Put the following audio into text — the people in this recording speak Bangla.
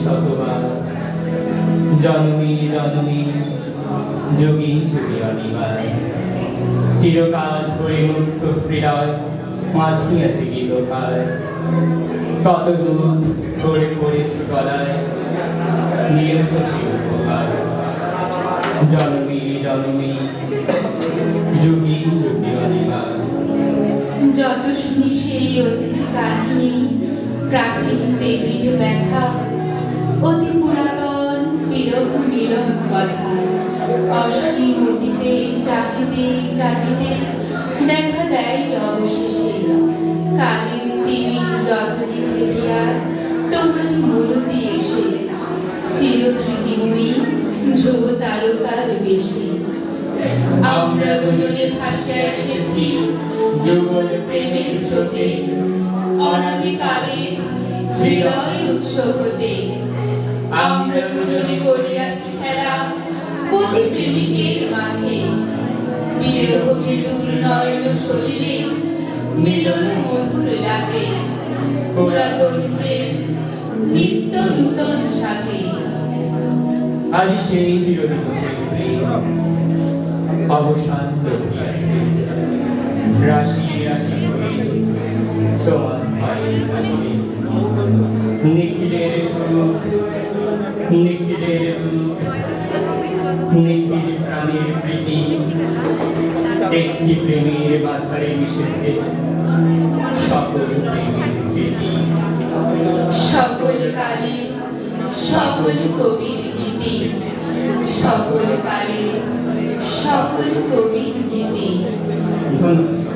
শতবার জনমী জনমী যোগী যোগী অনিবার চিরকাল ধরে মুক্ত হৃদয় মাথিয়াছে গীতকার কত দূর ধরে পড়েছে গলায় নিয়েছ শিল্পকার জনমী জনমী যোগী যোগী অনিবার যত শুনি সেই অতীত কাহিনী প্রাচীন প্রেমের ব্যথা অতি পুরাতন বিরহ মিলন কথা অসীম অতীতে চাহিতে চাহিতে দেখা দেয় অবশেষে কালের তিমির রজনী ফেরিয়া তোমার মূরতি এসে চিরস্মৃতিময়ী ধ্রুব তারকার বেশে আমরা দুজনে ভাসিয়া এসেছি যুগল প্রেমের স্রোতে অনাদিকালে হৃদয় উৎসব হতে আমরা দুজনে করিয়াছি খেলা কোটি প্রেমিকের মাঝে বিরহ বিদুর নয়ন শরীরে মিলন মধুর লাগে পুরাতন প্রেম নিত্য নূতন সাজে আজ সেই চিরদিবসের প্রেম অবসান রহিয়াছে রাশি রাশি হয়ে তোমার পায়ের কাছে নিখিলের স্বরূপ নিখিলের রূপ নিখিল প্রাণের প্রীতি একটি প্রেমের মাঝারে মিশেছে সকল প্রেমের স্মৃতি সকল কালে সকল কবির গীতি সকল কালে সকল কবির গীতি ধন্যবাদ।